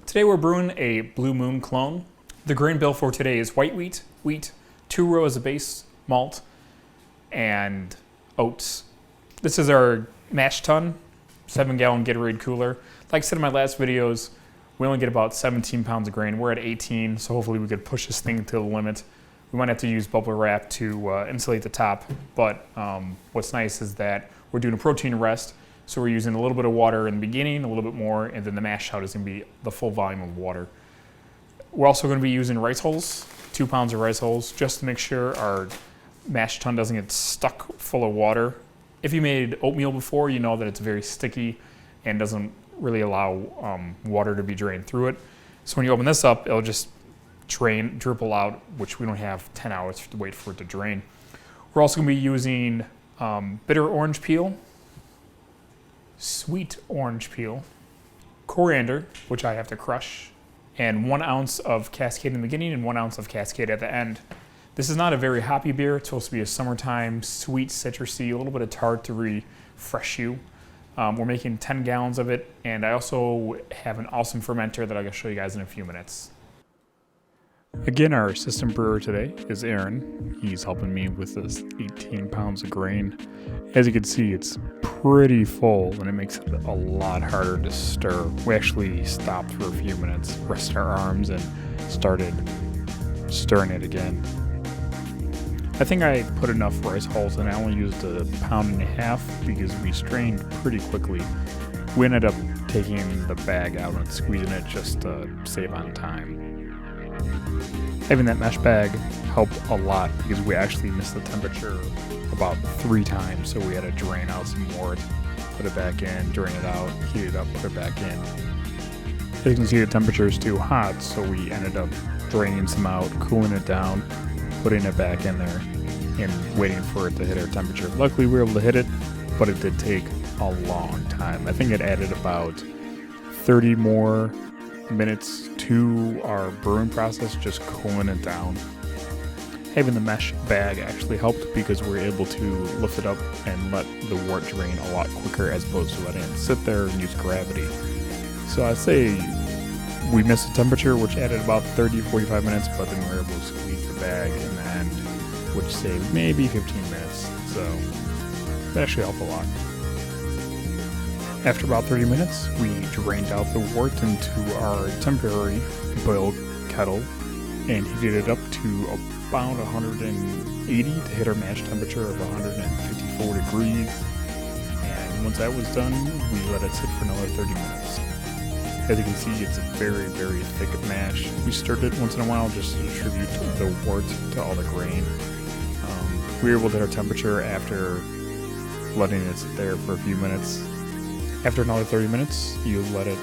Today we're brewing a Blue Moon clone. The grain bill for today is white wheat, 2 row as a base malt, and oats. This is our mash tun, 7-gallon Gatorade cooler. Like I said in my last videos, we only get about 17 pounds of grain. We're at 18, so hopefully we could push this thing to the limit. We might have to use bubble wrap to insulate the top, but what's nice is that we're doing a protein rest, so we're using a little bit of water in the beginning, a little bit more, and then the mash out is going to be the full volume of water. We're also going to be using rice hulls, 2 pounds of rice hulls, just to make sure our mash tun doesn't get stuck full of water. If you made oatmeal before, you know that it's very sticky and doesn't really allow water to be drained through it. So when you open this up, it'll just dribble out, which we don't have 10 hours to wait for it to drain. We're also going to be using bitter orange peel, sweet orange peel, coriander, which I have to crush, and 1 ounce of Cascade in the beginning and 1 ounce of Cascade at the end. This is not a very hoppy beer. It's supposed to be a summertime, sweet, citrusy, a little bit of tart to refresh you. We're making 10 gallons of it, and I also have an awesome fermenter that I'm going to show you guys in a few minutes. Again, our assistant brewer today is Aaron. He's helping me with this 18 pounds of grain. As you can see, it's pretty full, and it makes it a lot harder to stir. We actually stopped for a few minutes, rested our arms, and started stirring it again. I think I put enough rice hulls, and I only used 1.5 pounds because we strained pretty quickly. We ended up taking the bag out and squeezing it just to save on time. Having that mesh bag helped a lot because we actually missed the temperature about 3 times, so we had to drain out some more, put it back in, drain it out, heat it up, put it back in. As you can see, the temperature is too hot, so we ended up draining some out, cooling it down, putting it back in there, and waiting for it to hit our temperature. Luckily, we were able to hit it, but it did take a long time. I think it added about 30 more minutes to our brewing process, just cooling it down. Having the mesh bag actually helped because we were able to lift it up and let the wort drain a lot quicker as opposed to letting it sit there and use gravity. So I'd say we missed the temperature, which added about 30-45 minutes, but then we were able to squeeze the bag in the end, which saved maybe 15 minutes. So that actually helped a lot. After about 30 minutes, we drained out the wort into our temporary boiled kettle and heated it up to about 180 to hit our mash temperature of 154 degrees. And once that was done, we let it sit for another 30 minutes. As you can see, it's a very, very thick mash. We stirred it once in a while just to distribute the wort to all the grain. We were able to hit our temperature after letting it sit there for a few minutes. After another 30 minutes, you let it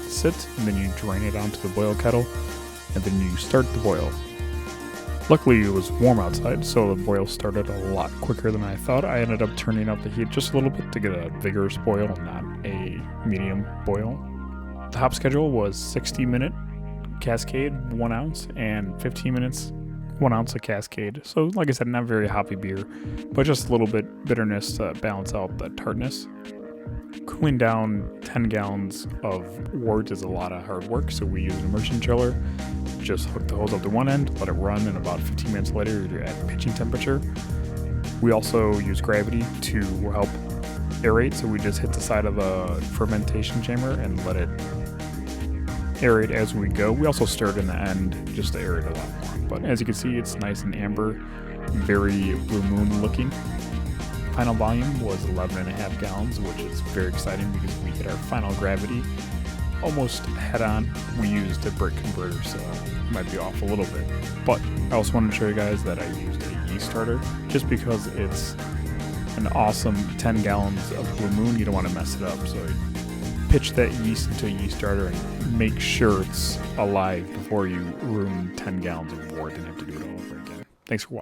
sit, and then you drain it onto the boil kettle, and then you start the boil. Luckily, it was warm outside, so the boil started a lot quicker than I thought. I ended up turning up the heat just a little bit to get a vigorous boil, not a medium boil. The hop schedule was 60-minute Cascade, 1 ounce, and 15 minutes, 1 ounce of Cascade. So, like I said, not very hoppy beer, but just a little bit bitterness to balance out the tartness. Cooling down 10 gallons of wort is a lot of hard work, so we use an immersion chiller. Just hook the hose up to one end, let it run, and about 15 minutes later you're at pitching temperature. We also use gravity to help aerate, so we just hit the side of the fermentation chamber and let it aerate as we go. We also stir it in the end just to aerate a lot more. But as you can see, it's nice and amber, very Blue Moon looking. Final volume was 11.5 gallons, which is very exciting because we hit our final gravity almost head on. We used a brick converter, so it might be off a little bit. But I also wanted to show you guys that I used a yeast starter just because it's an awesome 10 gallons of Blue Moon. You don't want to mess it up, so pitch that yeast into a yeast starter and make sure it's alive before you ruin 10 gallons of wort and have to do it all over again. Thanks for watching.